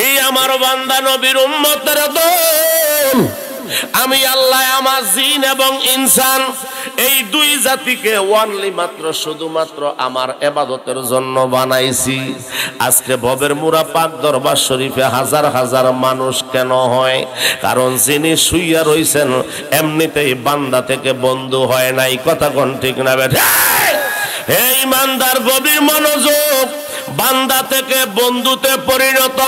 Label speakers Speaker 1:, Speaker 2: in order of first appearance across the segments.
Speaker 1: এই আমার বান্দা নবীর উম্মতের দল, আমি আল্লাহ আমার জিন এবং ইনসান এই দুই জাতিকে ওয়ানলি মাত্র শুধুমাত্র আমার ইবাদতের জন্য বানাইছি। আজকে ভবের মুরা পাক দরবার শরীফে হাজার হাজার মানুষ কেন হয়? কারণ যিনি শুইয়া রইছেন এমনিতেই বান্দা থেকে বন্ধু হয় নাই। কথা কোন ঠিক না বেঠে? এই ইমানদার গভীর মনোযোগ, বান্দা থেকে বন্ধুতে পরিণত,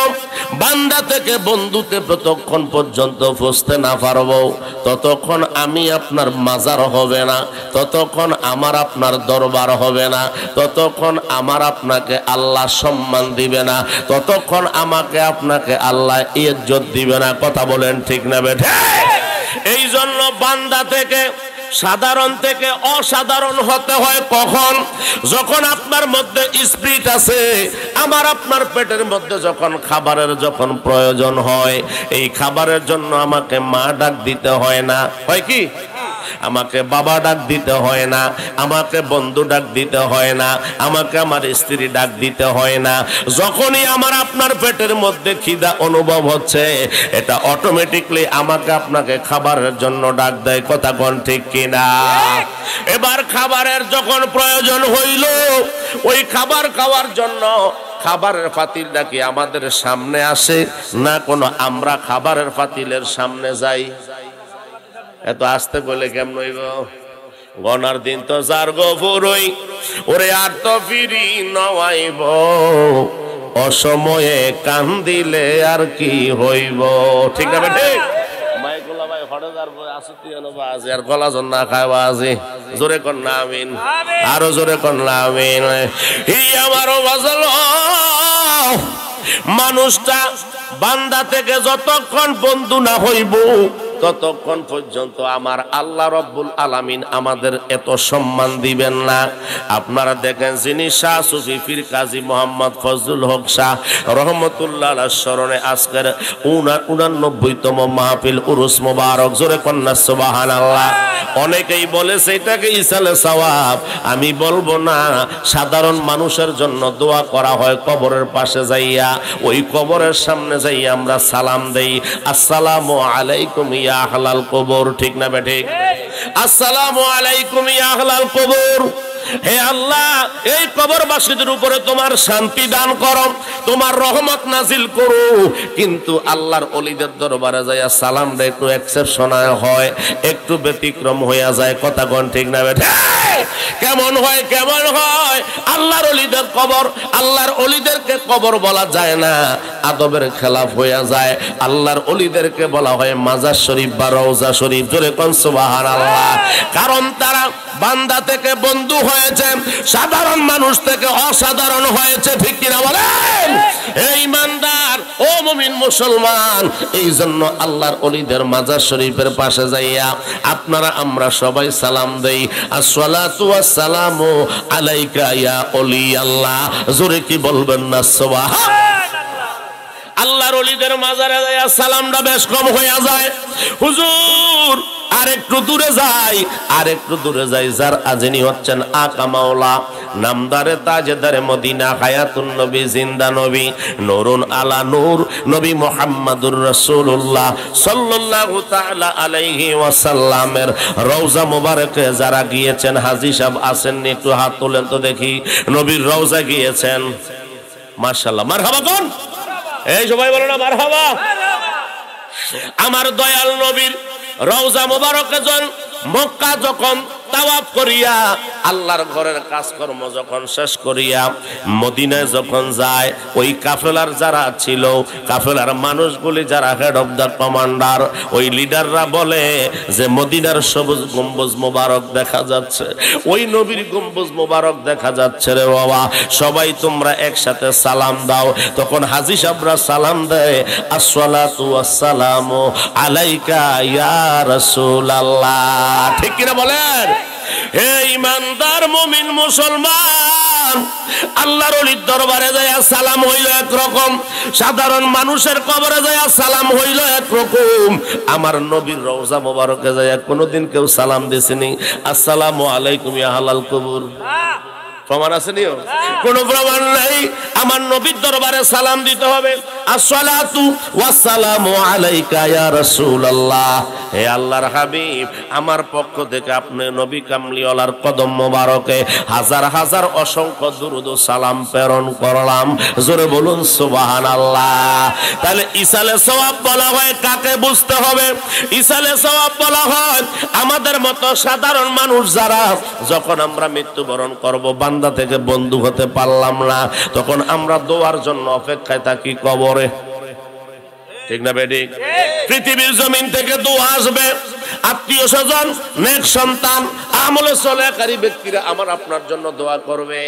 Speaker 1: বান্দা থেকে বন্ধুতে যতক্ষণ পর্যন্ত পৌঁছতে না পারবো ততক্ষণ আমি আপনার মাজার হবে না, ততক্ষণ আমার আপনার দরবার হবে না, ততক্ষণ আমার আপনাকে আল্লাহ সম্মান দিবে না, ততক্ষণ আমাকে আপনাকে আল্লাহ ইজ্জত দিবে না। কথা বলেন ঠিক না বেঠে? এই জন্য বান্দা থেকে সাধারণ থেকে অসাধারণ হতে হয় কখন? যখন আপনার মধ্যে স্পিরিট আছে, আমার আপনার পেটের মধ্যে যখন খাবারের যখন প্রয়োজন হয়, এই খাবারের জন্য আমাকে মা ডাক দিতে হয় না, হয় কি? আমাকে বাবা ডাক দিতে হয় না, আমাকে বন্ধু ডাক দিতে হয় না, আমাকে আমার স্ত্রী ডাক দিতে হয় না। যখনই আমার আপনার পেটের মধ্যে খিদা অনুভব হচ্ছে, এটা অটোমেটিকলি আমাকে আপনাকে খাবারের জন্য ডাক দেয়। কথা কোন ঠিক কিনা? এবার খাবারের যখন প্রয়োজন হইল, ওই খাবার খাওয়ার জন্য খাবারের পাতিলটা কি আমাদের সামনে আসে না কোনো আমরা খাবারের পাতিলের সামনে যাই? এত আসতে বলে কেমন হইব? গনার দিন তো যার গফুরই ওরে আর তো ফিরি নওয়াইব, অসময়ে কান দিলে আর কি হইব। ঠিক না বেটে? মাইকুলা ভাই হড়ে যার আসতি বাজে আর গলা জন না খায় বাজে। জোরে কর না আমিন, আরো জোরে কর না আমিন। এই আমারও বাজল মানুষটা বান্দা থেকে যতক্ষণ বন্ধু না হইব ততক্ষণ পর্যন্ত আমার আল্লাহ রব্বুল আলামিন আমাদের এত সম্মান দিবেন না। আপনারা দেখেন, যিনি শাহ সুফি পীর কাজী মোহাম্মদ ফজলুল হক শাহ রহমতুল্লাহ আলাইহির স্মরণে আজকের 89তম মাহফিল উরুস মোবারক। জোরে কন্যা সুবহানাল্লাহ। অনেকেই বলেছে এটাকে ইসালে সওয়াব, আমি বলবো না। সাধারণ মানুষের জন্য দোয়া করা হয় কবরের পাশে যাইয়া, ওই কবরের সামনে যাইয়া আমরা সালাম দেই, আসসালামু আলাইকুম ইয়া আহলাল কবর। ঠিক না বেঠে? আসসালামু আলাইকুম ইয়া আহলাল কবর। হে আল্লাহ, এই কবরবাসীদের উপরে তোমার শান্তি দান করো, তোমার রহমত নাজিল করো। কিন্তু আল্লাহর ওলিদের দরবারে যাইয়া সালামটা একটু এক্সেপশন হয়, একটু ব্যতিক্রম হইয়া যায়। কথা কোন ঠিক না বেঠে? কেমন হয়? কেমন হয়? আল্লাহর ওলিদের কবর, আল্লাহর ওলিদেরকে কবর বলা যায় না, আদবের খেলাফ হইয়া যায়। আল্লাহর ওলিদেরকে বলা হয় মাজার শরীফ বা রওজা শরীফ। জোরে কোন সুবহানাল্লাহ। কারণ তারা বান্দা থেকে বন্ধু হয়েছে, সাধারণ মানুষ থেকে অসাধারণ হয়েছে। ঠিক কিনা বলেন? এই ইমানদার ও মুমিন মুসলমান, এই জন্য আল্লাহর ওলিদের মাজার শরীফের পাশে যাইয়া আপনারা আমরা সবাই সালাম দেই, আসসালাতু ওয়াসসালামু আলাইকা ইয়া ওলি আল্লাহ। জোরে কি বলবেন না সুবহানাল্লাহ? আল্লাহর ওলিদের মাজারে যাইয়া সালামটা বেশ কম হইয়া যায়। হুজুর আর একটু দূরে যাই, আর একটু দূরে যাই। যার আজনি হচ্ছেন আকা মাওলা, নামদারে তাজদারে মদিনা, হায়াতুন নবী, জিন্দা নবী, নূরুন আলা নূর, নবী মুহাম্মদুর রাসূলুল্লাহ সাল্লাল্লাহু তাআলা আলাইহি ওয়াসাল্লামের রওজা মুবারকে যারা গিয়েছেন, হাজী সাহেব আসেননি? একটু হাত তোলেন তো দেখি। নবীর রওজা গিয়েছেন? মাশাআল্লাহ, মারহাবা কোন? এই সবাই বলো না মারহাবা। আমার দয়াল নবীর রওজা মুবারকে মক্কা যখন তাওয়াফ করিয়া, আল্লাহর ঘরের কাজকর্ম যখন শেষ করিয়া মদিনায় যখন যায়, ওই কাফেলার যারা ছিল, কাফেলার মানুষগুলি যারা হেড অফ দ্য কমান্ডার, ওই লিডাররা বলে যে মদিনার সবুজ গম্বুজ মোবারক দেখা যাচ্ছে, ওই নবীর গম্বুজ মোবারক দেখা যাচ্ছে রে বাবা, সবাই তোমরা একসাথে সালাম দাও। তখন হাজী সাহেবরা সালাম দেয়, আসসালাতু ওয়াসসালামু আলাইকা ইয়া রাসূলুল্লাহ। ঠিক কিনা বলেন? হে ইমানদার মুমিন মুসলমান, আল্লাহর ওলির দরবারে যায় সালাম হইল একরকম, সাধারণ মানুষের কবরে যায় সালাম হইল একরকম। আমার নবীর রওজা মোবারকে যায় কোনোদিন কেউ সালাম দিছেনি আসসালামু আলাইকুম ইয়া আহলাল কবর? প্রমাণ আছে নিও? কোনো প্রমাণ নাই। আমার নবীর দরবারে সালাম দিতে হবে। আসসালাতু ওয়াসসালামু আলাইকা ইয়া রাসূলুল্লাহ, হে আল্লাহর হাবিব, আমার পক্ষ থেকে আপনি নবী কামলিওয়ালার কদম মোবারকে হাজার হাজার অসংখ্য দুরূদ ও সালাম প্রেরণ করলাম। জোরে বলুন সুবহানাল্লাহ। তাহলে ইসালে সওয়াব বলা হয় কাকে বুঝতে হবে? ইসালে সওয়াব বলা হয় আমাদের মতো সাধারণ মানুষ যারা যখন আমরা মৃত্যুবরণ করব, বান্দা থেকে বন্ধু হতে পারলাম না, তখন আমরা দোয়ার জন্য অপেক্ষায় থাকি কবরে। ঠিক না বেঠিক? পৃথিবীর জমিন থেকে দোয়া আসবে, আত্মীয় স্বজন, নেক সন্তান, আমলে সলেহকারী ব্যক্তিরা আমার আপনার জন্য দোয়া করবে।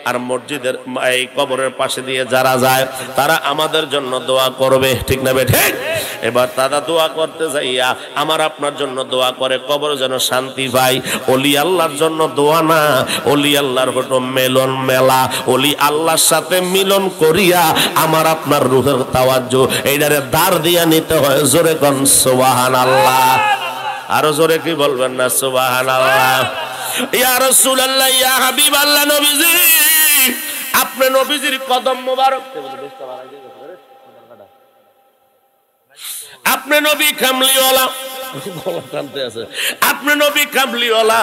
Speaker 1: আর মসজিদের এই কবরের পাশে দিয়ে যারা যায় তারা আমাদের জন্য দোয়া করবে। ঠিক না বেঠিক? এবার তারা দোয়া করতে যাইয়া আমার আপনার জন্য দোয়া করে কবর যেন শান্তি পায়। ওলি আল্লাহর জন্য দোয়া না, ওলি আল্লাহর হলো মেলন মেলা। ওলি আল্লাহর সাথে মিলন করিয়া আমার আপনার রূহের তাওয়াজ্জু এইটারে দাঁড় দিয়া নিতে হয়। জোরে কোন সুবহানাল্লাহ। আরো জোরে কি বলবেন না সুবহানাল্লাহ। ইয়া রাসূলুল্লাহ, ইয়া হাবিবাল্লাহ, নবীজি আপনি নবীজির কদম মোবারক, আপনি নবী কামলিওয়ালা, আপনি নবী কামলিওয়ালা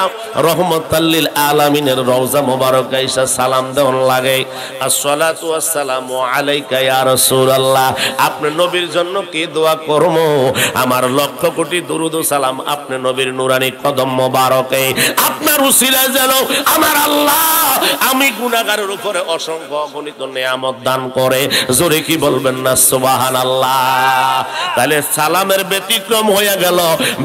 Speaker 1: রহমাতাল লিল আলামিনের রওজা মোবারকে এসে সালাম দেওয়ার লাগে। আসসালাতু ওয়াসসালামু আলাইকা ইয়া রাসূলুল্লাহ। আপনি নবীর জন্য কি দোয়া করব? আমার লক্ষ কোটি দুরূদ ও সালাম আপনি নবীর নুরানি কদম মোবারকে, আপনার উসিলায় যেন আমার আল্লাহ আমি গুনাহগারের উপরে অসংখ্য অগণিত নিয়ামত দান করে। জোরে কি বলবেন না সুবহানাল্লাহ। তাহলে সালামের ব্যতিক্রম হয়ে গেল,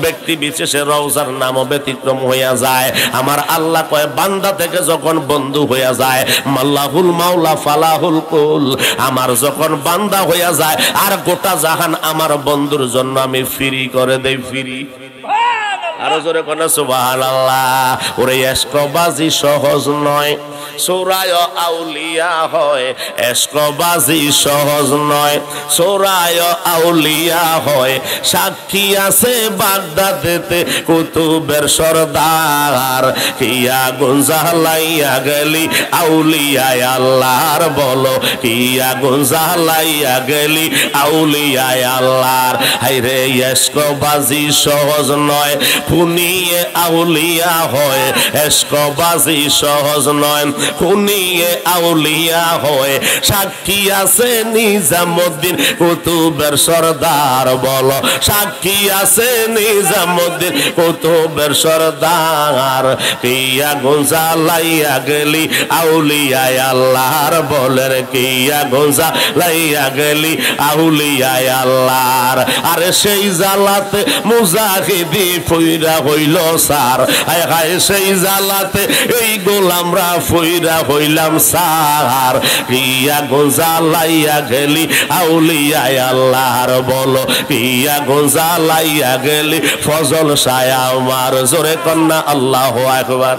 Speaker 1: ব্যক্তি বিশেষের রওজার নামও ব্যতিক্রম হইয়া যায়। আমার আল্লাহ কয় বান্দা থেকে যখন বন্ধু হইয়া যায়, মাল্লাহুল মাওলা ফালাহুল কুল, আমার যখন বান্দা হইয়া যায় আর গোটা জাহান আমার বন্ধুর জন্য আমি ফ্রি করে দেই, ফ্রি। আরো জোরে কোন সুবহানাল্লাহ। ওরে এশকবাজি সহজ নয়, সূরায়ে আউলিয়া হয়। এশকবাজি সহজ নয়, সূরায়ে আউলিয়া হয়। সাক্ষী আছে বাগদাদেতে কুতুবের সরদার, কিয়া গুঞ্জালাইয়া গেলি আউলিয়ায় আল্লাহর, বলো কিয়া গুঞ্জালাইয়া গেলি আউলিয়ায় আল্লাহর। হায়রে এশকবাজি সহজ নয়, খুনিয়ে আউলিয়া হয়। এশকবাজি সহজ নয়, খুনিয়ে আউলিয়া হয়। সাক্ষী আছে নিজামুদ্দিন কুতুবের সরদার, বলো সাক্ষী আছে নিজামুদ্দিন কুতুবের সরদার। কিয়া গুঞ্জালাইয়া গেলি আউলিয়ায় আল্লাহর, বলের কিয়া গুঞ্জালাইয়া গেলি আউলিয়ায় আল্লাহর। আরে সেই জালাতে মুজাহিদি ফইরা হইল সার, হায় হায় সেই জালাতে এই গোলামরা ফইরা হইলাম সার। কিয়া গোজালাইয়া গেলি আউলিয়ায় আল্লাহর, বলো কিয়া গোজালাইয়া গেলি ফজল সায়া আমার। জোরে কন্যা আল্লাহু আকবার।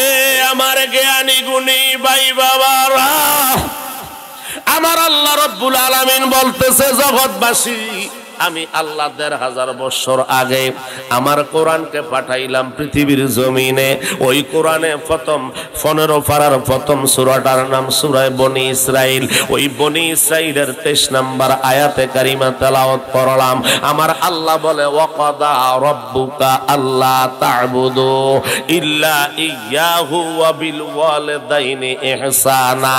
Speaker 1: এ আমার জ্ঞানী গুণী ভাই বাবারা, আমার আল্লাহ রব্বুল আলামিন বলতেছে জগৎবাসী, আমি আল্লাহ ১৫০০ বছর আগে আমার কোরআনকে পাঠাইলাম পৃথিবীর জমিনে। ওই কোরআনে প্রথম ১৫ পারার প্রথম সূরাটার নাম সূরা বনি ইসরাইল। ওই বনি ইসরাইলের ২৩ নম্বর আয়াতে কারিমা তেলাওয়াত করলাম। আমার আল্লাহ বলে ওয়াকাদা রব্বুকা আল্লা তা'বুদু ইল্লা ইয়াহু ওয়া বিল ওয়ালিদাইনি ইহসানা।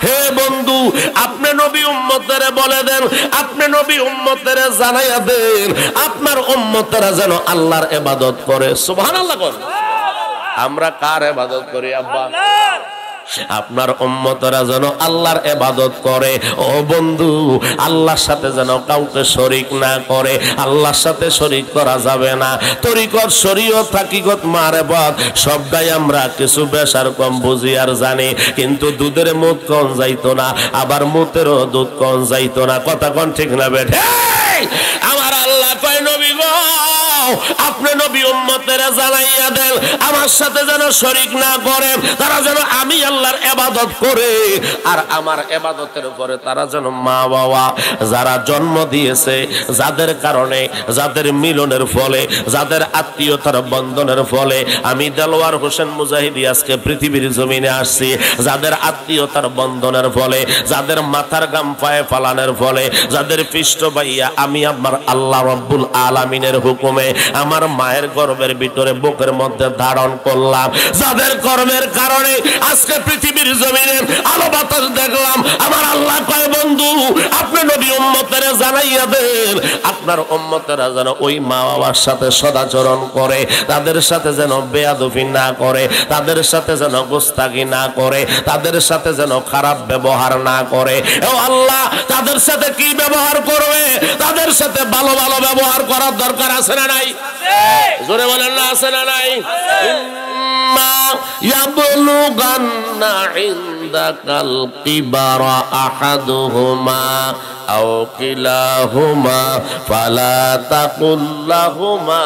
Speaker 1: হে বন্ধু, আপনি নবী উম্মতের বলে দেন, আপনি নবী উম্মতের জানাইয়া দেন, আপনার উম্মতেরা যেন আল্লাহর ইবাদত করে। সুবহানাল্লাহ। আমরা কার ইবাদত করি আব্বা? আপনার উম্মতরা যেন আল্লাহর ইবাদত করে। ও বন্ধু, আল্লাহর সাথে যেন কাউকে শরীক না করে। আল্লাহর সাথে শরীক করা যাবে না। তরিকত, শরীয়ত, হাকিকত, মারেফত সবটাই আমরা কিছু বেশার কম বুঝি আর জানি, কিন্তু দুধের মুখ কোন যাইতো না, আবার মুতেরও দুধ কোন যাইতো না। কথা কোন ঠিক না বেঠে? আমার আল্লাহ কয় নবী গো, আপনি নবী উম্মতেরা জানাইয়া দেন আমার সাথে যেন শরীক না করে, তারা যেন আমি আল্লাহর ইবাদত করে, আর আমার ইবাদতের উপরে তারা যেন মা বাবা যারা জন্ম দিয়েছে, যাদের কারণে, যাদের মিলনের ফলে, যাদের আত্মীয়তার বন্ধনের ফলে আমি দেলোয়ার হোসেন মুজাহিদি আজকে পৃথিবীর জমিনে আসছি, যাদের আত্মীয়তার বন্ধনের ফলে, যাদের মাথার গাম পায়ে ফালানোর ফলে, যাদের পৃষ্ঠ বাইয়া আমি আমার আল্লাহ রব্বুল আলামিনের হুকুমে আমার মায়ের গর্ভের ভিতরে বুকের মধ্যে ধারণ করলাম, যাদের কর্মের কারণে আজকে পৃথিবীর জমিনে আলো বাতাস দেখলাম, আমার আল্লাহ কয় বন্ধু আপনি নবী উম্মতেরা জানাইয়া দেন আপনার উম্মতেরা যেন ওই মা বাবার সাথে সদাচরণ করে, তাদের সাথে যেন বেয়াদবি না করে, তাদের সাথে যেন গোস্তাগি না করে, তাদের সাথে যেন খারাপ ব্যবহার না করে। ও আল্লাহ, তাদের সাথে কি ব্যবহার করবে? তাদের সাথে ভালো ভালো ব্যবহার করার দরকার আছে না নাই? জোরে বলেন না, আছে না নাই? ইয়াবলুগান্না ইনদাকাল কিবারা আহাদুহুমা আও কিলাহুমা ফালা তাকুল লাহুমা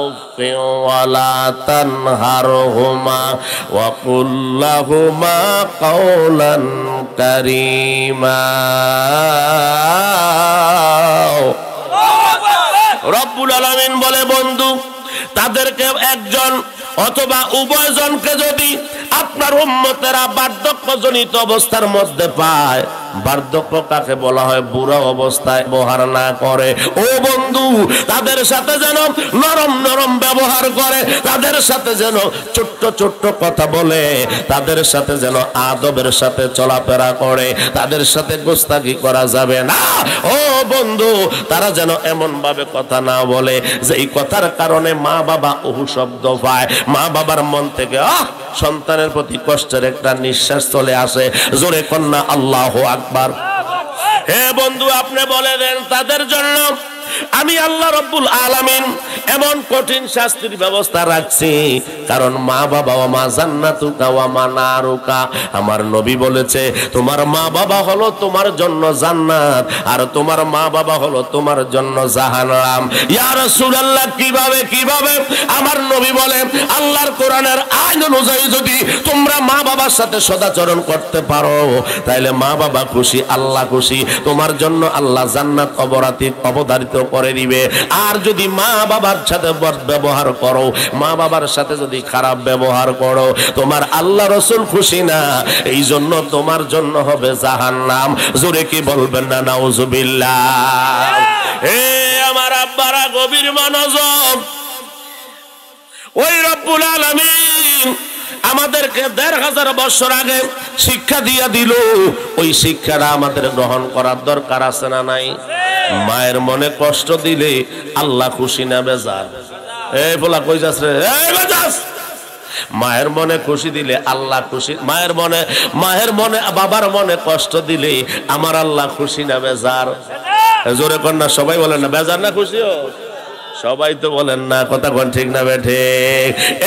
Speaker 1: উফিন ওয়ালা তানহারহুমা ওয়া কুল লাহুমা কাওলান কারীমা। রব্বুল আলামিন বলে বন্ধু তাদেরকে একজন অথবা উভয়জনকে যদি আপনার উম্মতেরা বার্ধক্যজনিত অবস্থার মধ্যে পায়, বার্ধক্য কাকে বলা হয়? বুড়া অবস্থায় ব্যবহার না করে, ও বন্ধু তাদের সাথে যেন নরম নরম ব্যবহার করে, তাদের সাথে যেন ছোট্ট ছোট্ট কথা বলে, তাদের সাথে যেন আদবের সাথে চলাফেরা করে, তাদের সাথে গোস্তাকি করা যাবে না। ও বন্ধু তারা যেন এমন ভাবে কথা না বলে যে এই কথার কারণে মা বাবা ওহু শব্দ পায়, মা বাবার মন থেকে সন্তানের প্রতি কষ্টের একটা নিঃশ্বাস চলে আসে। জোরে কন্যা আল্লাহু আকবার। হে বন্ধু আপনি বলে দেন তাদের জন্য আমি আল্লাহ রব্বুল আলামিন এমন কঠিন শাস্তির ব্যবস্থা রাখছি, কারণ মা বাবা ওয়া মা জান্নাতুকা ওয়া মা নারুকা। আমার নবী বলেছে তোমার মা বাবা হলো তোমার জন্য জান্নাত, আর তোমার মা বাবা হলো তোমার জন্য জাহান্নাম। ইয়া রাসূলুল্লাহ কিভাবে কিভাবে? আমার নবী বলেন আল্লাহর কোরআনের আইন অনুযায়ী যদি তোমরা মা বাবার সাথে সদাচরণ করতে পারো তাহলে মা বাবা খুশি, আল্লাহ খুশি, তোমার জন্য আল্লাহ জান্নাত অবধারিত করে দিবে। আর যদি মা বাবার সাথে ব্যবহার করো, মা বাবার সাথে যদি খারাপ ব্যবহার করো, তোমার আল্লাহ রাসূল খুশি না, এই জন্য তোমার জন্য হবে জাহান্নাম। জোরে কি বলবেন না নাউজুবিল্লাহ? হে আমার আব্বারা গভীর মনোযোগ, ওই রব্বুল আলামিন আমাদেরকে ১৫০০ বছর আগে শিক্ষা দিয়া দিল, ওই শিক্ষাটা আমাদের গ্রহণ করার দরকার আছে না নাই? মায়ের মনে কষ্ট দিলে আল্লাহ খুশি না বেজার? এই বলা কই যাস রে, এই বেজাস। মায়ের মনে খুশি দিলে আল্লাহ খুশি, মায়ের মনে বাবার মনে কষ্ট দিলে আমার আল্লাহ খুশি না বেজার? জোরে কন্যা সবাই বলেন না বেজার না খুশিও? সবাই তো বলেন না, কথা কোন ঠিক না বেঠে?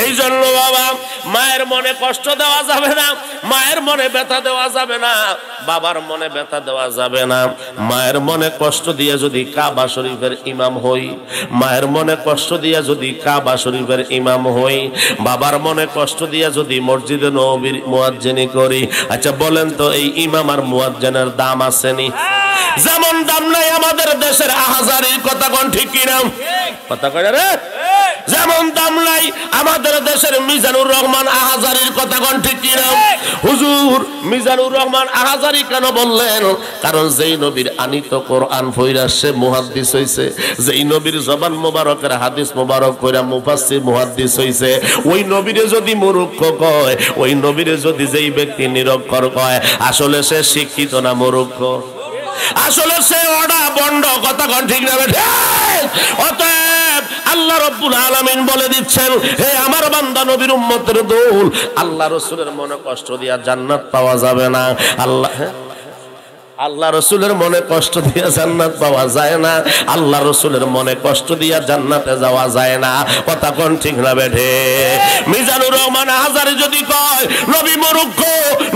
Speaker 1: এই জন্য বাবা মায়ের মনে কষ্ট দেওয়া যাবে না, মায়ের মনে ব্যথা দেওয়া যাবে না, বাবার মনে ব্যথা দেওয়া যাবে না। মায়ের মনে কষ্ট দিয়ে যদি কাবা শরীফের ইমাম হই, মায়ের মনে কষ্ট দিয়ে যদি কাবা শরীফের ইমাম হই, বাবার মনে কষ্ট দিয়ে যদি মসজিদে নববীর মুয়াজ্জিনি করি, আচ্ছা বলেন তো এই ইমাম আর মুয়াজ্জিনের দাম আসেনি? যেমন দাম নাই আমাদের দেশের আহাজারির, কথা কোন ঠিক কিনা? কথা কয় রে, যেমন দাম নাই আমাদের দেশের মিজানুর রহমান আহাজারির, কথা কোন ঠিক কিনা? হুজুর মিজানুর রহমান আহাজারি কেন বললেন? কারণ যেই নবীর আনিত কোরআন পড়া সে মুহাদ্দিস হইছে, যেই নবীর জবান মোবারকের হাদিস মোবারক পড়া মুফাসসির মুহাদ্দিস হইছে, ওই নবীরে যদি মূর্খ কয়, ওই নবীরে যদি যেই ব্যক্তি নিরক্ষর কয়, আসলে সে শিক্ষিত না মূর্খ? আসলে সে ওডা বন্ড, কথা কোন ঠিক না বেঠে? অতএব আল্লাহ রব্বুল আলামিন বলে দিচ্ছেন, হে আমার বান্দা নবীর উম্মতের দল, আল্লাহ রাসূলের মনে কষ্ট দিয়া জান্নাত পাওয়া যাবে না। আল্লাহ আল্লাহ রসুলের মনে কষ্ট দিয়ে জান্নাত পাওয়া যায় না, আল্লাহ রসুলের মনে কষ্ট দিয়ে জান্নাতে যাওয়া যায় না। কথা কোন ঠিক না বেঠে? মিজানুর রহমান হাজারি যদি কয় নবী মূর্খ,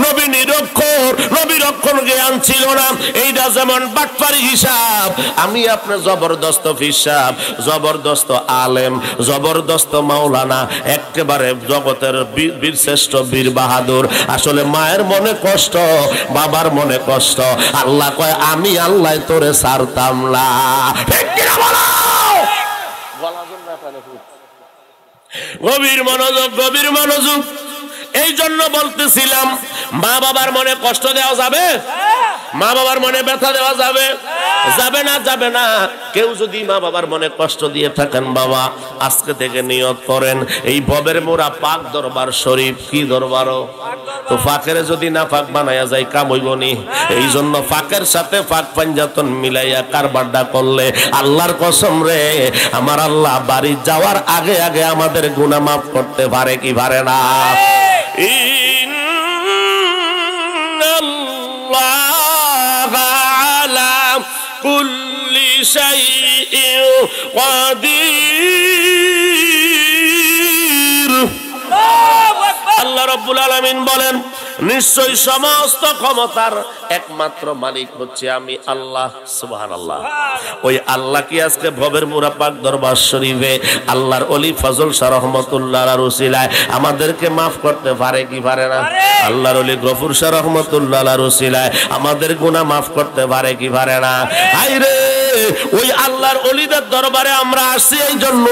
Speaker 1: নবী নিরক্ষর, নবী রক্ষণ জ্ঞান ছিল না, এইটা যেমন বাটপারি হিসাব। আমি আপনার জবরদস্ত হিসাব, জবরদস্ত আলেম, জবরদস্ত মাওলানা, একেবারে জগতের বীরশ্রেষ্ঠ বীর বাহাদুর। আসলে মায়ের মনে কষ্ট, বাবার মনে কষ্ট। আল্লাহ কয় আমি আল্লাহ তোরে ছাড়তাম না। ঠিক কিনা বলো? গভীর মনোযোগ, গভীর মনোযোগ। এই জন্য বলতেছিলাম মা বাবার মনে কষ্ট দেওয়া যাবে? মা বাবার মনে ব্যথা দেওয়া যাবে? যাবে না, যাবে না। কেউ যদি মা বাবার মনে কষ্ট দিয়ে থাকেন, বাবা আজকে থেকে নিয়ত করেন এই ভবের মোরা পাক দরবার শরীফ, কি দরবারও তো ফাঁকের যদি না ফাঁক বানায়া যায় কাম হইব নি। এই জন্য ফাঁকের সাথে ফাঁক পাঞ্জাতন মিলাইয়া কারবারটা করলে আল্লাহর কসম রে, আমার আল্লাহ বাড়ি যাওয়ার আগে আগে আমাদের গুনাহ মাফ করতে পারে কি পারে না? ইন্নাল্লাহা আলা কুল্লি শাইইন কাদির। আল্লাহ রাব্বুল আলামিন বলেন নিশ্চয় সমস্ত ক্ষমতার একমাত্র মালিক হচ্ছে আমি আল্লাহ। সুবহানাল্লাহ। ওই আল্লাহ কি আজকে ভবের মুরা পাক দরবার শরীফে আল্লাহর ওলি ফজল শাহ রহমাতুল্লাহর উসিলায় আমাদেরকে মাফ করতে পারে কি পারে না? আল্লাহর ওলি গফুর শাহ রহমাতুল্লাহর উসিলায় আমাদের গুনাহ মাফ করতে পারে কি পারে না? আইরে ওই আল্লাহর ওলিদের দরবারে আমরা আসছি এই জন্য,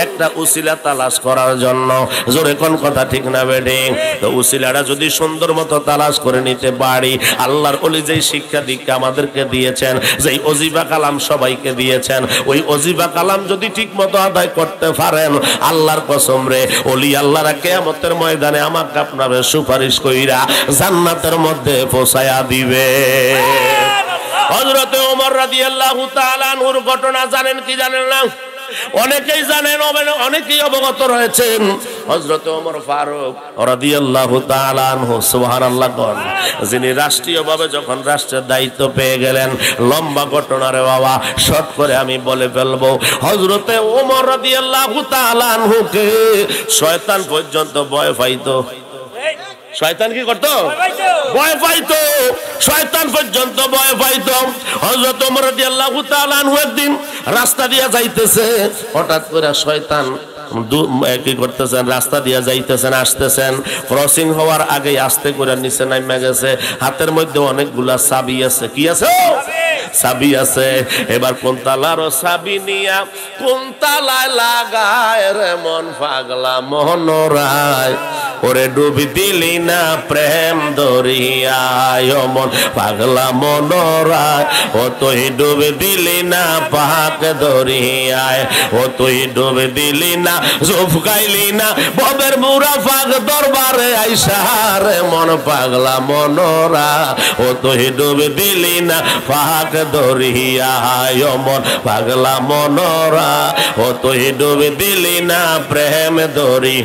Speaker 1: একটা উসিলা তালাশ করার জন্য। জোরে কোন কথা ঠিক না বেঠে? তো উসিলাটা যদি সুন্দর মতো তালাশ করে নিতে পারি, আল্লাহর ওলি যেই শিক্ষা দীক্ষা আমাদেরকে দিয়েছেন, যেই অজিবা কালাম সবাইকে দিয়েছেন, ওই অজিবা কালাম যদি ঠিক মতো আদায় করতে পারেন, আল্লাহর কসম রে, ওলি আল্লাহরা কিয়ামতের ময়দানে আমাকে আপনারে সুপারিশ কইরা জান্নাতের মধ্যে পৌঁছায়া দিবে। হযরতে ওমর রাদিয়াল্লাহু তাআলা আনহুর ঘটনা জানেন কি জানেন না? অনেকেই জানেন, অনেকেই অবগত রয়েছেন। হযরতে ওমর ফারুক রাদিয়াল্লাহু তাআলা আনহু, সুবহানাল্লাহ, যিনি রাষ্ট্রীয়ভাবে যখন রাষ্ট্রের দায়িত্ব পেয়ে গেলেন, লম্বা ঘটনা রে বাবা, শর্ট করে আমি বলে ফেলবো। হযরতে ওমর রাদিয়াল্লাহু তাআলা আনহুকে শয়তান পর্যন্ত ভয় পাইতো। শয়তান কি করতো? ভয় পাইতো। শয়তান পর্যন্ত ভয় পাইতো। হযরত ওমর রাদিয়াল্লাহু তাআলা আনহু একদিন রাস্তা দিয়ে যাইতেছে, হঠাৎ করে শয়তান কি করতেছেন, রাস্তা দিয়ে যাইতেছেন, আসতেছেন, ক্রসিং হওয়ার আগে আস্তে করে নিচে নামে গেছে। হাতের মধ্যে অনেকগুলা চাবি আছে। কি আছে? চাবি আছে। এবার কোন তালার চাবি নিয়া কোন তালায় লাগায় রে মন পাগলা মনোরায়, ওরে ডুবি দিলি না প্রেম দরিয়ায়, ও মন পাগলা মনোরায়, ও তুই ডুবি দিলি না পাক দরিয়ায়, ও তুই ডুবি দিলি না, জুফকাইলি না ববের মুরা পাক দরবারে আইসা রে মন পাগলা মনোরা, ও তুই ডুবি দিলি না পাক দরিয়ায়, ও মন পাগলা মনোরা, ও তুই ডুবি দিলি না প্রেম দরি।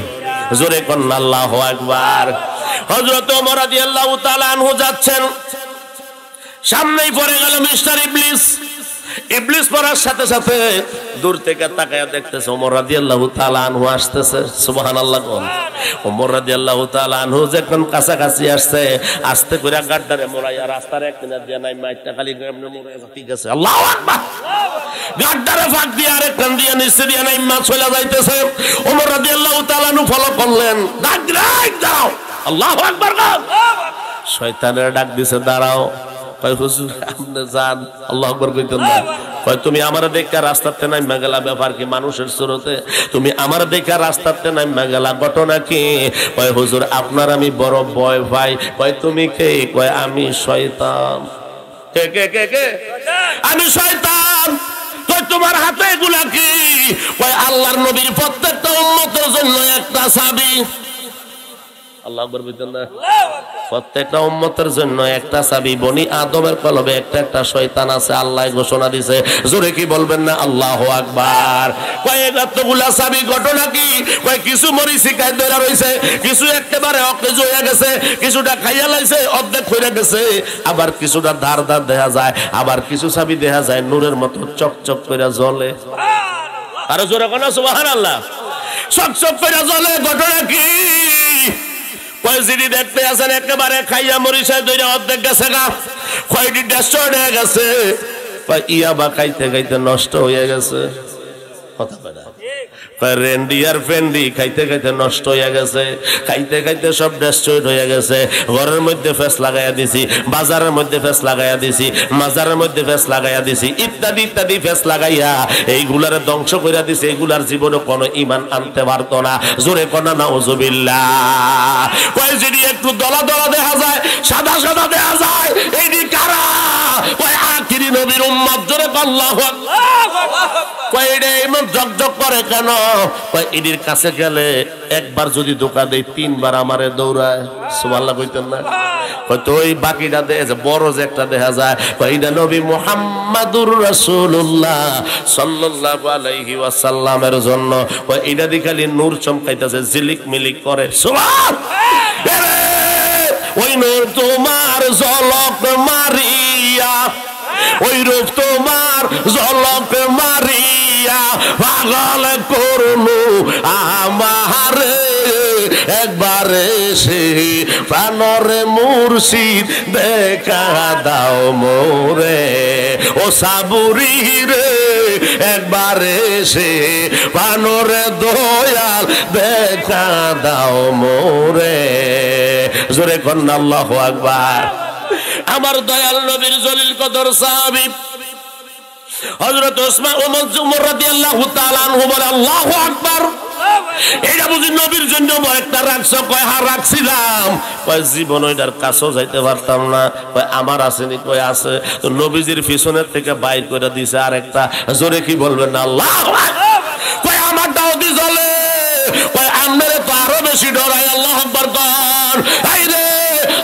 Speaker 1: জোরে কন্না আল্লাহু আকবার। হযরত ওমর রাদিয়াল্লাহু তাআলা আনহু যাচ্ছেন, সামনেই পড়ে গেল মিস্টার ইবলিস। ইবলিস পড়ার সাথে সাথে দূর থেকে তাকায়া দেখতেছে ওমর রাদিয়াল্লাহু তাআলা আনহু আসতেছে। সুবহানাল্লাহ। ওমর রাদিয়াল্লাহু তাআলা আনহু যখন কাছাকাছি আসছে, আস্তে করে গাড্ডারে মোড়াইয়া রাস্তার এক কিনার দিয়ে নাই মাইটটা খালি এমনি মোড়াইয়া ঠিক আছে। আল্লাহু আকবার। গাড্ডারে ফাঁক দিয়ে আরেক কান দিয়ে নিচে দিয়ে নাই মা চলে যাইতেছে। ওমর রাদিয়াল্লাহু তাআলা আনহু ফলো করলেন, ডাক দাও, আল্লাহু আকবার। শয়তানের ডাক দিছে, দাঁড়াও। কয় হুজুর আপনি যান, আল্লাহু আকবার কইতেন না। কয় তুমি আমার দেখা রাস্তাতে নাইমা গেলা, ব্যাপার কি মানুষের সুরতে? তুমি আমার দেখা রাস্তাতে নাইমা গেলা, ঘটনা কি? কয় হুজুর আপনার আমি বড় ভয় পাই। কয় তুমি কে? কয় আমি শয়তান। কে কে কে কে? আমি শয়তান। কয় তোমার হাতে এগুলা কি? কয় আল্লাহর নবীর প্রত্যেকটা উম্মতের জন্য একটা চাবি। আল্লাহু আকবার বলতেন না? প্রত্যেকটা উম্মতের জন্য একটা চাবি, বনি আদমের কলবে একটা একটা শয়তান আছে, আল্লাহ ঘোষণা দিয়েছে। জোরে কি বলবেন না আল্লাহু আকবার? কয় এতগুলা চাবি, ঘটনা কি? কয় কিছু মরিচিকায় ধরে রইছে, কিছু একেবারে অকেজ হয়ে গেছে, কিছুটা খাইয়া লাইছে অর্ধেক হয়ে গেছে, আবার কিছুটা ধার ধার দেখা যায়, আবার কিছু চাবি দেখা যায় নূরের মতো চকচক করে জ্বলে। আরো জোরে কোন সুবহানাল্লাহ। চকচক করে জ্বলে, ঘটনা কি? কয়জিডি দেখতে আছেন একেবারে খাইয়া মরিচায় ধরে অর্ধেক গেছে গা, কয়টি ডেস্ট্রয়েড হয়ে গেছে, ইয়াবা খাইতে খাইতে নষ্ট হয়ে গেছে। কথা বলে রেন্ডিয়ার ফেন্ডি খাইতে খাইতে নষ্ট হয়ে গেছে, খাইতে খাইতে সব ডেস্ট্রয়েড হয়ে গেছে। ঘরের মধ্যে ফেস লাগাইয়া দিছি, বাজারের মধ্যে ফেস লাগাইয়া দিছি, মাজারের মধ্যে ফেস লাগাইয়া দিছি, ইত্যাদি ইত্যাদি ফেস লাগাইয়া এইগুলার ধ্বংস করে দিছি। এইগুলার জীবনে কোনো ইমান আনতে পারতো না। জোরে কোনা নাউজুবিল্লাহ। কয় যদি একটু দলা দলা দেখা যায়, সাদা সাদা দেখা যায়, এইটি কারা? কয় আখিরি নবীর উম্মত। জোরে আল্লাহু আকবার। কয় এটা এমন ঝকঝক করে কেন? কয় এদের কাছে গেলে একবার যদি ধোঁকা দেয়, তিনবার আমারে দৌড়ায়। সুবহানাল্লাহ কইতেন না? হয়তো ওই বাকিটা বড় যে একটা দেখা যায়, এটা নবী মুহাম্মাদুর রাসূলুল্লাহ সাল্লাল্লাহু আলাইহি ওয়াসাল্লামের জন্য এটা দিয়ে খালি নূর চমকাইতেছে, ঝিলিক মিলিক করে। সুবহান! ওই নূর তোমার ঝলক মারিয়া, ওই রূপ তোমার ঝলক মারিয়া পাগল করলো আমারে, একবারে সে প্রাণরে মুর্শিদ দেখা দাও মোরে, ও সাবুরি রে একবারে সে প্রাণরে দয়াল দেখা দাও মোরে। জোরে কন্না আল্লাহু আকবার। আমার দয়াল নবীর জলিল কদর সাহাবী হযরত ওমর রাদিয়াল্লাহু তাআলা আনহু বলে, আল্লাহু আকবার। এটা বুঝি নবীর জন্য একটা রাখছ? কয় হ্যাঁ রাখছিলাম। কয় জীবন ওইটার কাছেও যাইতে পারতাম না। কয় আমার আসেনি? কয় আছে। তো নবীজির পিছনের থেকে বাইর করে দিছে আরেকটা। জোরে কি বলবেন না আল্লাহু আকবার? কয় আমার দাওদি জ্বলে। কয় আমনের তো আরো বেশি ডরাই। আল্লাহু আকবার কর। এই রে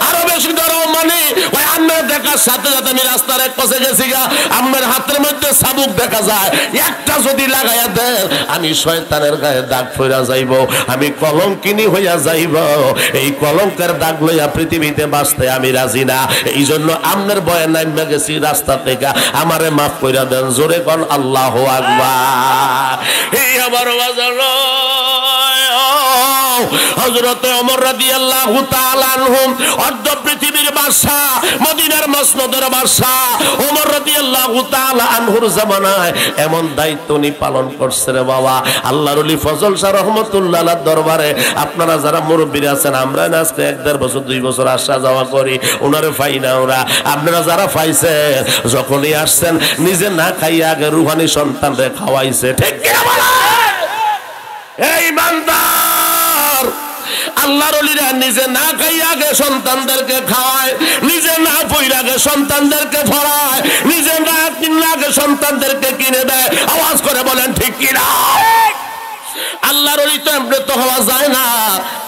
Speaker 1: আরো বেশি ডরাও মানে ওই আমনের দেখার সাথে সাথে আমি রাস্তার এক পাশে গেছি গা, আমনের হাতের মধ্যে চাবুক দেখা যায়, একটা যদি লাগাইয়া দেন আমি শয়তানের গায়ে দাগ ফইরা যাইব, আমি কলঙ্কিনী হইয়া যাইব। এই কলঙ্কের দাগ লইয়া পৃথিবীতে বাঁচতে আমি রাজি না। এই জন্য আমনের ভয়ে নাইমা গেছি রাস্তা থেকে, আমারে মাফ কইরা দেন। জোরে কোন আল্লাহু আকবার। এই আমার বাজানো হযরত ওমর রাদিয়াল্লাহু তাআলা আনহু অর্ধ পৃথিবীর বাদশা, মদিনার মসনদের বাদশা ওমর রাদিয়াল্লাহু তাআলা আনহুর জামানায় এমন দায়িত্ব নি পালন করছে রে বাবা। আল্লাহর ওলি ফজল শাহ রাহমাতুল্লাহ আলাইহির দরবারে আপনারা যারা মুরব্বিরা আছেন, আমরা আজকে 1-1.5 বছর 2 বছর আসা যাওয়া করি, ওনারে পাই না ওরা। আপনারা যারা পাইছেন, যখনই আসছেন নিজে না খাইয়া আগে রুহানি সন্তানরে খাওয়াইছে। ঠিক কি বলেন? এই ইমানদার আল্লাহর ওলিরা নিজে না খাই আগে সন্তানদেরকে খাওয়ায়, নিজে না পইরা আগে সন্তানদেরকে ফরায়, নিজে না কিনে আগে সন্তানদেরকে কিনে দেয়। আওয়াজ করে বলেন ঠিক কি না? আল্লাহর ওলি তো এমনি তো হওয়া যায় না।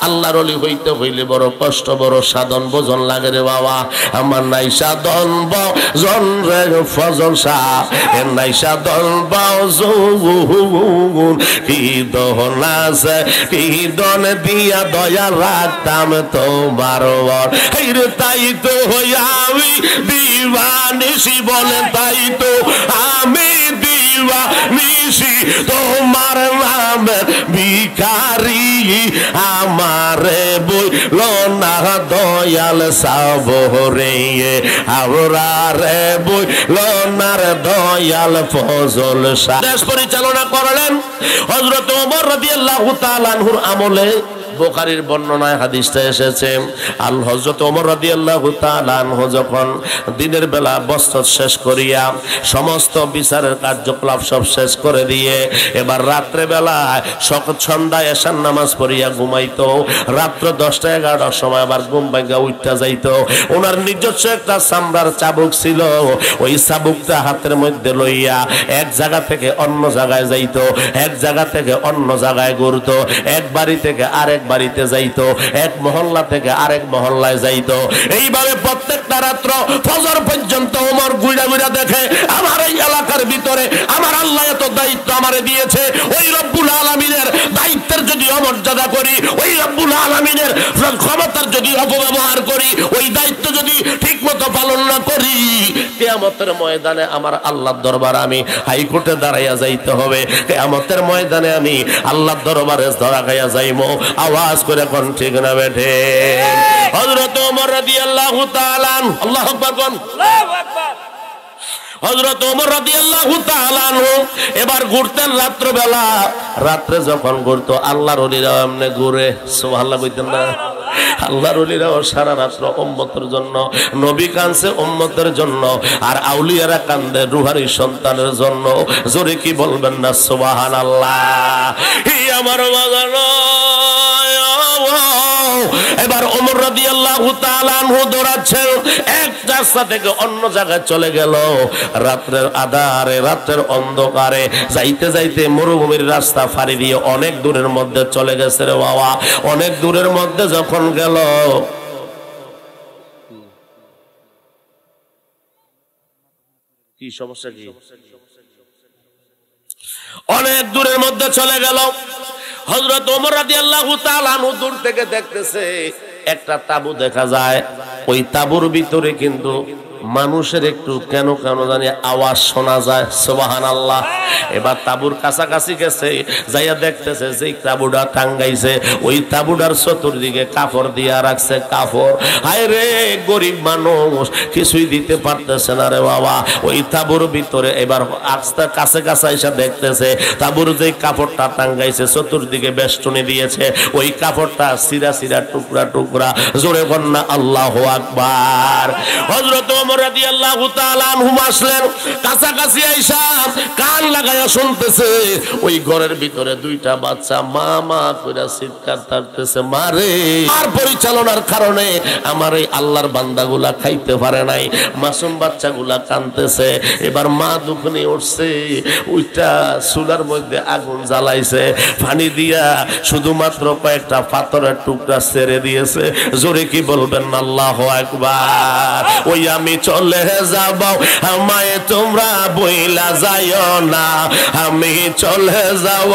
Speaker 1: আল্লাহর ওলি হইতে হইলে বড় কষ্ট, বড় সাধন ভোজন লাগে রে বাবা। আমার নাই সাধন ভোজন রে ফজল শাহ, এর নাই সাধন ভোজন। কি দহন আছে, কি দন দিয়া দয়া রাখতাম তোমার বর। এই রে তাই তো হইয়া আমি দিবানিসি, বলে তাই তো আমি দিবানিসি তোমার নামে ভিখারি। আমারে বইল না দয়াল সাবরে, আমরারে বইল না দয়াল ফজল শাহ। দেশ পরিচালনা করলেন হযরত ওমর রাদিয়াল্লাহু তাআলা আনহুর আমলে। বুখারীর বর্ণনায় হাদিসটা এসেছে, আল হযরত ওমর রাদিয়াল্লাহু তাআলা আনহু যখন দিনের বেলা বস্ত্র শেষ করিয়া সমস্ত বিচারের কার্যকলাপ সব শেষ করে দিয়ে এবার রাত্রে বেলা সন্ধ্যায় এশার নামাজ পড়িয়া ঘুমাইতো। রাত্র 10টা-11টার সময় আবার ঘুম ভাঙা উঠা যাইতো। ওনার নিজস্ব একটা চামড়ার চাবুক ছিল, ওই চাবুকটা হাতের মধ্যে লইয়া এক জায়গা থেকে অন্য জায়গায় যাইতো, এক জায়গা থেকে অন্য জায়গায় ঘুরতো, এক বাড়ি থেকে আরেক বাড়িতে যাইতো, এক মহল্লা থেকে আরেক মহল্লায় যাইতো। এইভাবে প্রত্যেকটা রাত্র ফজর পর্যন্ত ওমর ঘুরা ঘুরা দেখে আমার এই এলাকার ভিতরে আমার আল্লাহ এত দায়িত্ব আমারে দিয়েছে, ওই রব্বুল আলামিনের দায়িত্বের যদি অমর্যাদা করি, ওই রব্বুল আলামিনের ক্ষমতার যদি অপব্যবহার করি, ওই দায়িত্ব যদি ঠিক মতো পালন না করি, কিয়ামতের ময়দানে আমার আল্লাহর দরবারে আমি হাইকোর্টে দাঁড়াইয়া যাইতে হবে। কিয়ামতের ময়দানে আমি আল্লাহর দরবারে ধরা খাইয়া যাইমো। আওয়াজ করে কোন ঠিক না বেঠে? হযরত ওমর রাদিয়াল্লাহু তাআলা, আল্লাহু আকবার কোন, আল্লাহু আকবার। হযরত ওমর রাদিয়াল্লাহু তাআলা এবার ঘুরতেন রাত্রবেলা। রাত্রে যখন ঘুরতো আল্লাহর ওলিরা এমনি ঘুরে, সুবহানাল্লাহ কইতেন না? আল্লাহর ওলিরাও সারা রাত্র উম্মতের জন্য, নবী কাঁদছে উম্মতের জন্য, আর আউলিয়ারা কান্দে রুহানি সন্তানের জন্য। জোরে কি বলবেন না সুবহানাল্লাহ? ই আমার বাজানো। এবার ওমর রাদিয়াল্লাহু তাআলা আনহু দৌড়াচ্ছেন, এক রাস্তা থেকে অন্য জায়গায় চলে গেল। রাত্রের আধারে, রাত্রের অন্ধকারে যাইতে যাইতে মরুভূমির রাস্তা ফাড়ি দিয়ে অনেক দূরের মধ্যে চলে গেছে রে বাবা। অনেক দূরের মধ্যে যখন গেল, কি সমস্যা কি? অনেক দূরের মধ্যে চলে গেল। হযরত ওমর রাদিয়াল্লাহু তাআলা আনহু দূর থেকে দেখতেছে একটা তাবু দেখা যায়। ওই তাবুর ভিতরে কিন্তু মানুষের একটু কেন কেন জানি আওয়াজ শোনা যায়, সুবহানাল্লাহ। এবার তাবুর কাছাকাছি গেছে, যাইয়া দেখতেছে যে তাবুটা টাঙ্গাইছে, ওই তাবুটার চতুর্দিকে কাপড় দিয়া রাখছে, কাপড়। হায় রে, গরিব মানুষ কিছুই দিতে পারতেছে না রে বাবা। ওই তাবুর ভিতরে এবার আস্তে কাছে কাছে এসে দেখতেছে তাবুর যে কাপড়টা টাঙ্গাইছে চতুর্দিকে বেষ্টনী দিয়েছে, ওই কাপড়টা সিরা সিরা টুকরা টুকরা। জোরে বন্না আল্লাহু আকবার। হযরত ওমর রাদিয়াল্লাহু তাআলা আনহু আসলেন, কাছাকাছি আইসা কান লাগায়া শুনতেছে ওই ঘরের ভিতরে দুইটা বাচ্চা মা মা কইরা চিৎকার করতেছে, মারে। আর পরিচালনার কারণে আমার এই আল্লাহর বান্দাগুলা খাইতে পারে নাই, মাসুম বাচ্চাগুলা কাঁদতেছে। এবার মা দুখনি উঠছে, ওইটা চুলার মধ্যে আগুন জ্বালাইছে, পানি দিয়া শুধুমাত্র কয়েকটা পাথরের টুকরা ছেড়ে দিয়েছে। জোরে কি বলবেন আল্লাহু আকবার। ওই আমি চলে যাব, আমায় তোমরা বইলা যাইও না, আমি চলে যাব,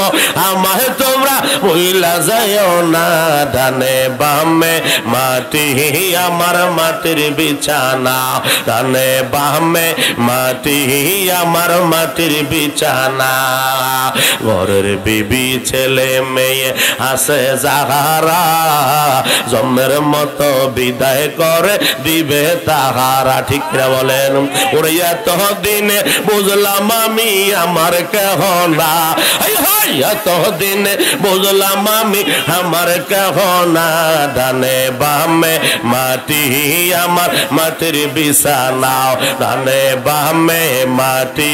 Speaker 1: আমায় তোমরা বইলা যাইও না। ডানে বামে মাটি আমার মাটির বিছানা, ডানে বামে মাটি আমার মাটির বিছানা। ঘরের বিবি ছেলে মেয়ে আছে যাহারা, জন্মের মতো বিদায় করে দিবে তাহারা। ঠিক না বলেন? ওরে এত দিনে বুঝলাম আমি আমার কেহ না, এত দিনে বুঝলাম আমি আমার কেহ না। ডানে বামে মাটি আমার মাটির বিছানা, ডানে বামে মাটি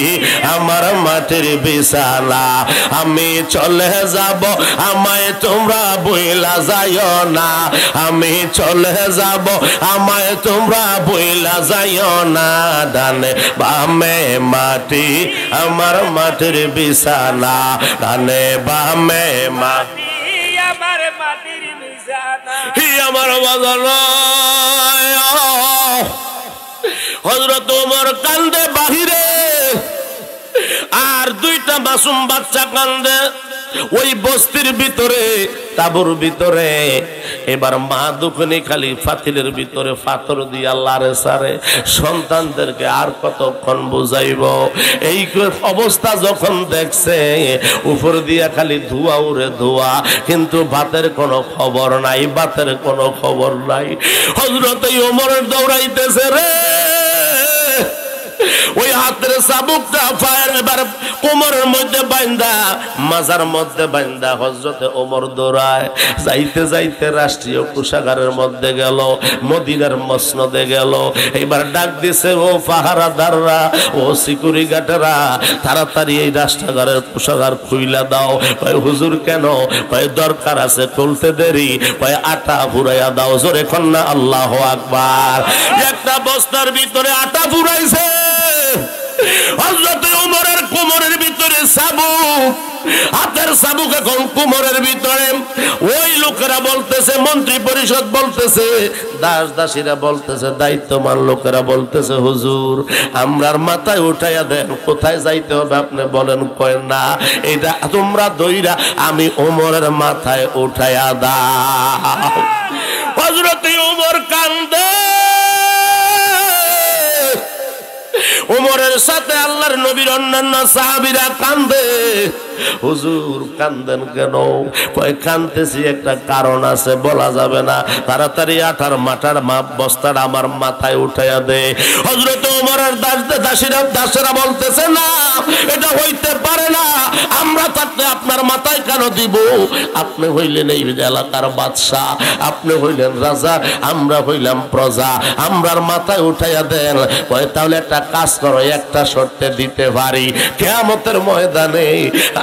Speaker 1: আমার মাটির বিছানা। আমি চলে যাব, আমায় তোমরা বইলা যাইও না, আমি চলে যাব, আমায় তোমরা বইলা যাইও না। ডানে বামে মাটি আমার মাটির বিছানা, ডানে বামে মাটি আমার মাটির বিছানা। হি আমার বাজানো। হযরত ওমর কান্দে বাহিরে, আর দুইটা মাসুম বাচ্চা কান্দে ওই বস্তির ভিতরে, তাবুর ভিতরে। এবার মা দুখনি খালি ফাতিলের ভিতরে পাথর দিয়া লারে সারে সন্তানদেরকে আর কতক্ষণ বুঝাইব। এই অবস্থা যখন দেখছে, উপর দিয়া খালি ধোঁয়া উড়ে ধোঁয়া, কিন্তু ভাতের কোনো খবর নাই, ভাতের কোনো খবর নাই। হযরত ওমর দৌড়াইতেছে রে, ওই হাতের চাবুকটা পায়ের এবার কোমরের মধ্যে বাইন্দা, মাজার মধ্যে বাইন্দা হযরতে ওমর দৌড়ায়। যাইতে যাইতে রাষ্ট্রীয় কোষাগারের মধ্যে গেল, মদিনার মসনদে গেল। এবার ডাক দিছে, ও পাহারাদাররা, ও সিকিউরিটি গার্ডরা, তাড়াতাড়ি এই রাষ্ট্রাগারের কোষাগার খুইলা দাও। ভাই হুজুর কেন? ভাই দরকার আছে, খুলতে দেরি, ভাই আটা ফুরাইয়া দাও। জোরে কন্যা আল্লাহু আকবার। একটা বস্তার ভিতরে আটা ফুরাইছে। হযরত ওমরের কোমরের ভিতরে চাবুক, হাতের চাবুক এখন কোমরের ভিতরে। ওই লোকেরা বলতেছে, মন্ত্রী পরিষদ বলতেছে, দাস দাসীরা বলতেছে, দায়িত্বমান লোকেরা বলতেছে, হুজুর আমরার মাথায় উঠাইয়া দেন, কোথায় যাইতে হবে আপনি বলেন। কয় না, এটা তোমরা দইরা আমি ওমরের মাথায় উঠাইয়া দাও। হযরত ওমর কান্দে, ওমরের সাথে আল্লাহর নবীর অন্যান্য সাহাবীরা কান্দে। হুজুর কান্দেন কেন? কয় কান্দতেছি একটা কারণ আছে, বলা যাবে না। তাড়াতাড়ি আঠার মাটার মাপ বস্তাটা আমার মাথায় উঠাইয়া দে। হযরত ওমরের দাসেরা বলতেছে, না এটা হইতে পারে না, আমরা থাকতে আপনার মাথায় কেন দিব? আপনি হইলেন এই এলাকার বাদশাহ, আপনি হইলেন রাজা, আমরা হইলাম প্রজা, আমরার মাথায় উঠাইয়া দেন। কয় তাহলে একটা কাজ করো, একটা শর্তে দিতে পারি, কিয়ামতের ময়দানে